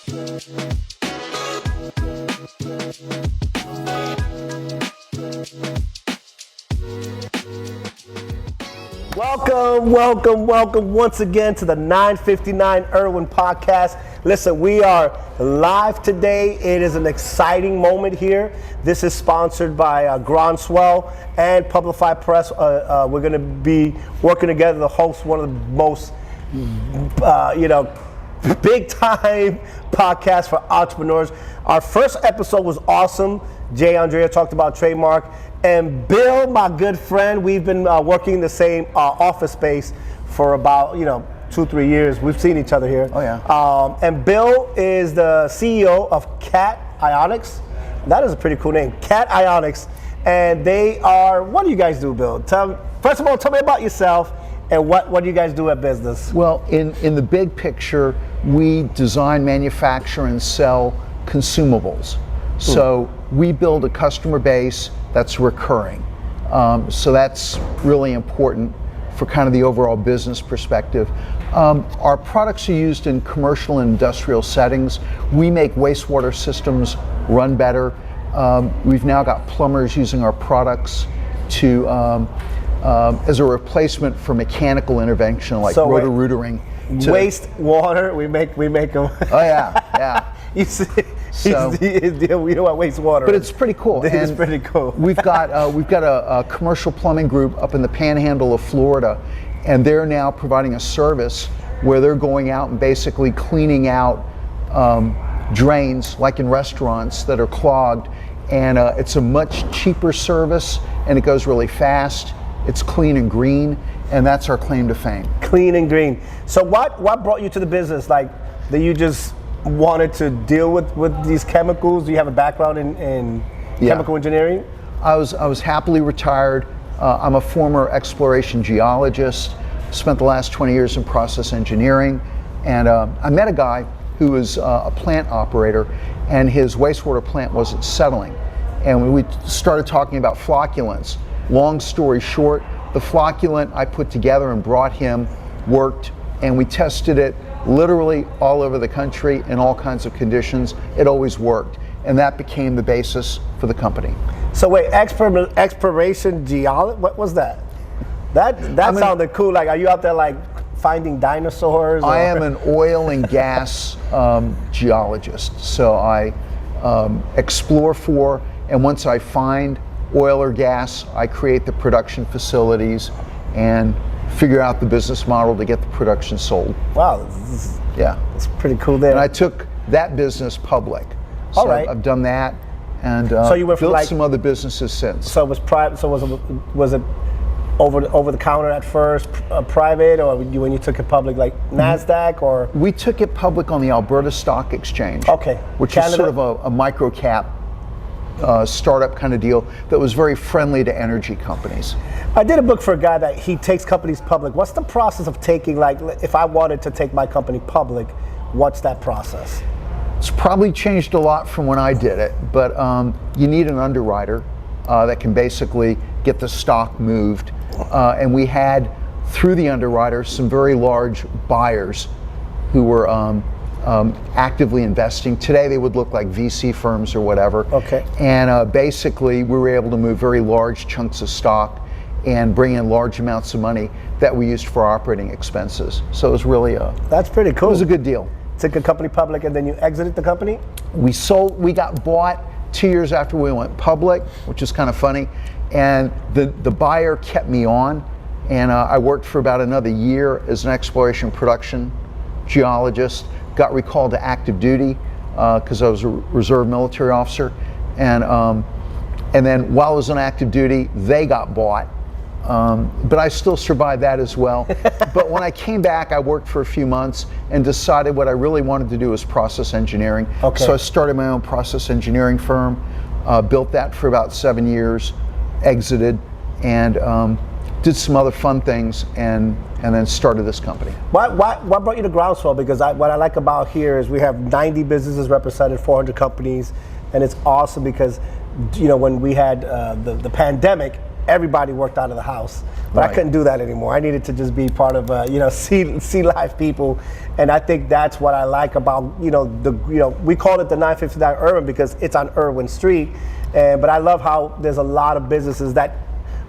Welcome once again to the 959 Irwin podcast. Listen, we are live today. It is an exciting moment here. This is sponsored by Groundswell and Publify Press. We're going to be working together to host one of the most, big time podcasts for entrepreneurs. Our first episode was awesome. Jay Andrea talked about trademark. And Bill, my good friend, we've been working in the same office space for about 2-3 years. We've seen each other here. Oh yeah. And Bill is the CEO of KationX. That is a pretty cool name, KationX. And they are. What do you guys do, Bill? First of all, tell me about yourself and what do you guys do at business? Well, in the big picture, we design, manufacture, and sell consumables. So we build a customer base that's recurring. So that's really important for kind of the overall business perspective. Our products are used in commercial and industrial settings. We make wastewater systems run better. We've now got plumbers using our products to as a replacement for mechanical intervention like rotor-rootering. Wastewater, we make them. Oh yeah. You see, we know what wastewater. But it's pretty cool. It's pretty cool. we've got a commercial plumbing group up in the Panhandle of Florida, and they're now providing a service where they're going out and basically cleaning out drains, like in restaurants that are clogged. And it's a much cheaper service, and it goes really fast. It's clean and green, and that's our claim to fame. Clean and green. So what brought you to the business? Like, that you just wanted to deal with these chemicals? Do you have a background in chemical engineering? I was happily retired. I'm a former exploration geologist, spent the last 20 years in process engineering, and I met a guy who was a plant operator, and his wastewater plant wasn't settling. And when we started talking about flocculants, long story short, the flocculant I put together and brought him worked, and we tested it literally all over the country in all kinds of conditions. It always worked, and that became the basis for the company. So wait, exploration geology, what was that? That sounded cool. Like, are you out there like finding dinosaurs? I am an oil and gas geologist. So I explore for, and once I find oil or gas, I create the production facilities and figure out the business model to get the production sold. Wow, it's pretty cool there. And I took that business public. So all right. I've done that, and so you went built some other businesses since. So it was private. So was it over the counter at first, private, or when you took it public, like NASDAQ, or? We took it public on the Alberta Stock Exchange. Okay. Which Canada? is sort of a micro cap startup kind of deal that was very friendly to energy companies. I did a book for a guy that he takes companies public. What's the process of taking, like, if I wanted to take my company public, what's that process? It's probably changed a lot from when I did it, but you need an underwriter that can basically get the stock moved. And we had, through the underwriter, some very large buyers who were actively investing. Today they would look like VC firms or whatever. Okay. And basically we were able to move very large chunks of stock and bring in large amounts of money that we used for operating expenses. So it was really that's pretty cool. It was a good deal. Took a company public and then you exited the company? We got bought 2 years after we went public, which is kind of funny. And the buyer kept me on, and I worked for about another year as an exploration production geologist. Got recalled to active duty because I was a reserve military officer, and then while I was on active duty, they got bought, but I still survived that as well. But when I came back, I worked for a few months and decided what I really wanted to do was process engineering. Okay. So I started my own process engineering firm, built that for about 7 years, exited, and did some other fun things, and then started this company. What brought you to Groundswell? Because what I like about here is we have 90 businesses represented, 400 companies, and it's awesome because when we had the pandemic, everybody worked out of the house. But I couldn't do that anymore. I needed to just be part of, see live people. And I think that's what I like about, we called it the 959 Irwin because it's on Irwin Street. But I love how there's a lot of businesses that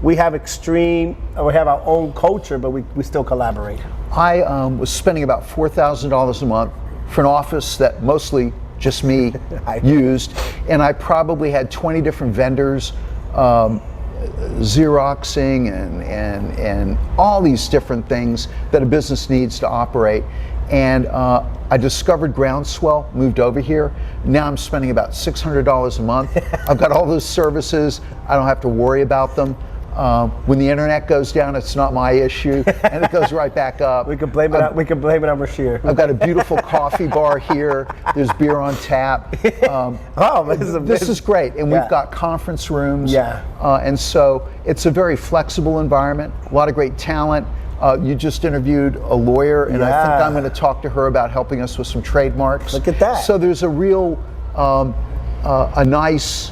we have we have our own culture, but we still collaborate. I was spending about $4,000 a month for an office that mostly just me used, and I probably had 20 different vendors, Xeroxing and all these different things that a business needs to operate. And I discovered Groundswell, moved over here. Now I'm spending about $600 a month. I've got all those services. I don't have to worry about them. When the internet goes down, it's not my issue, and it goes right back up. We can blame it. We can blame it on Bashir. I've got a beautiful coffee bar here. There's beer on tap. This is great, and we've got conference rooms. Yeah. And so it's a very flexible environment. A lot of great talent. You just interviewed a lawyer, and I think I'm going to talk to her about helping us with some trademarks. Look at that. So there's a real, a nice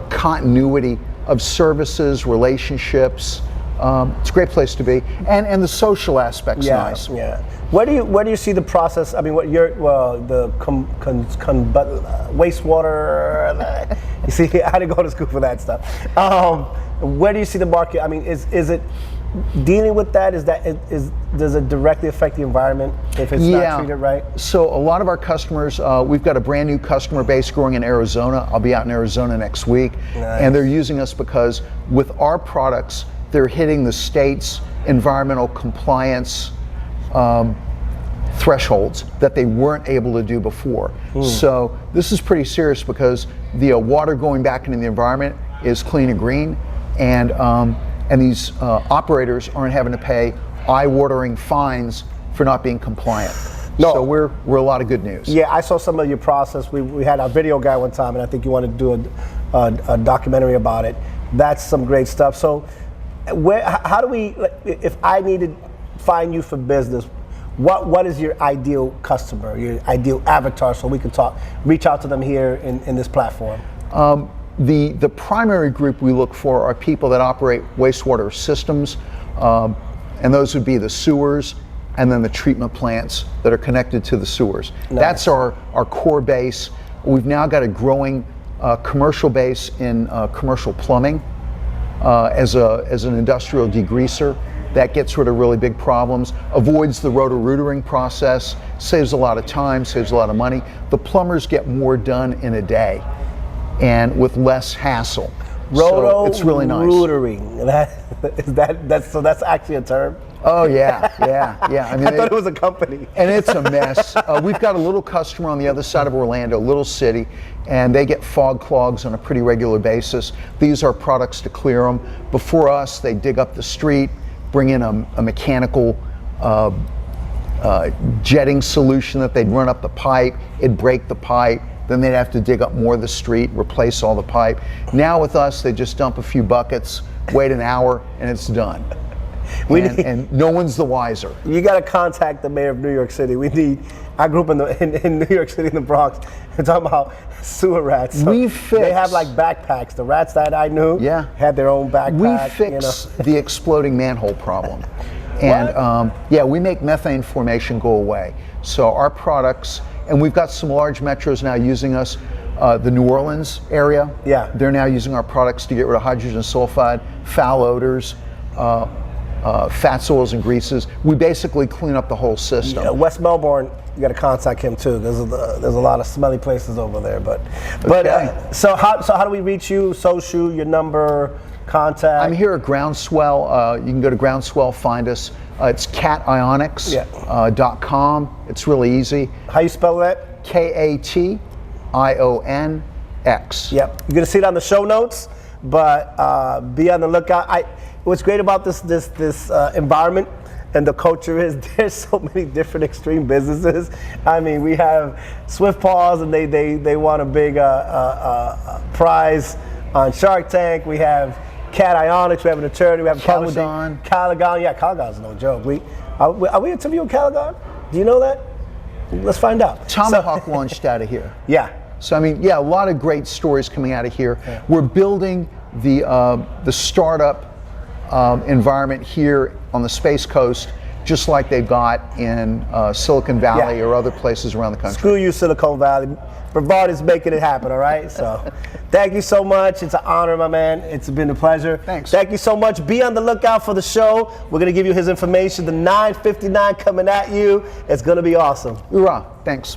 continuity of services, relationships. It's a great place to be, and the social aspect's nice. Yeah. Where do you see the process? I mean, wastewater. You see, I didn't go to school for that stuff. Where do you see the market? I mean, is it dealing with that? Does it directly affect the environment if it's not treated right? So a lot of our customers, we've got a brand new customer base growing in Arizona. I'll be out in Arizona next week. Nice. And they're using us because with our products, they're hitting the state's environmental compliance thresholds that they weren't able to do before. So this is pretty serious because the water going back into the environment is clean and green, and these operators aren't having to pay eye-watering fines for not being compliant. No. So we're a lot of good news. Yeah, I saw some of your process. We had our video guy one time, and I think you wanted to do a documentary about it. That's some great stuff. So how do we, if I need to find you for business, what is your ideal customer, your ideal avatar, so we can reach out to them here in this platform? The primary group we look for are people that operate wastewater systems, and those would be the sewers and then the treatment plants that are connected to the sewers. Nice. That's our core base. We've now got a growing commercial base in commercial plumbing as an industrial degreaser. That gets rid of really big problems, avoids the roto-rootering process, saves a lot of time, saves a lot of money. The plumbers get more done in a day and with less hassle. So it's really nice. Roto-rootering. That's actually a term? Oh yeah. I mean, I thought it was a company. And it's a mess. We've got a little customer on the other side of Orlando, a little city, and they get fog clogs on a pretty regular basis. These are products to clear them. Before us, they dig up the street, bring in a mechanical jetting solution that they'd run up the pipe, it'd break the pipe, then they'd have to dig up more of the street, replace all the pipe. Now with us, they just dump a few buckets, wait an hour, and it's done. And no one's the wiser. You got to contact the mayor of New York City. I grew up in New York City in the Bronx. We're talking about sewer rats. So they have like backpacks. The rats that I knew had their own backpack. We fix the exploding manhole problem. And we make methane formation go away. So our products, and we've got some large metros now using us. The New Orleans area, they're now using our products to get rid of hydrogen sulfide, foul odors, fats, oils, and greases. We basically clean up the whole system. Yeah, West Melbourne, you got to contact him too. There's a lot of smelly places over there. So how do we reach you? Social, your number, contact. I'm here at Groundswell. You can go to Groundswell, find us. It's kationx.com. It's really easy. How you spell that? KationX. Yep. You're gonna see it on the show notes, but be on the lookout. What's great about this environment and the culture is there's so many different extreme businesses. I mean, we have Swift Paws, and they won a big prize on Shark Tank. We have KationX. We have an attorney. We have Calagon. Calagon. Yeah, Calagon's no joke. Are we interviewing Calagon? Do you know that? Let's find out. Tomahawk launched out of here. Yeah. So I mean, a lot of great stories coming out of here. Yeah. We're building the startup environment here on the Space Coast, just like they've got in Silicon Valley or other places around the country. Screw you, Silicon Valley. Brevard is making it happen, all right? So thank you so much. It's an honor, my man. It's been a pleasure. Thanks. Thank you so much. Be on the lookout for the show. We're going to give you his information. The 959 coming at you. It's going to be awesome. Hoorah. Thanks.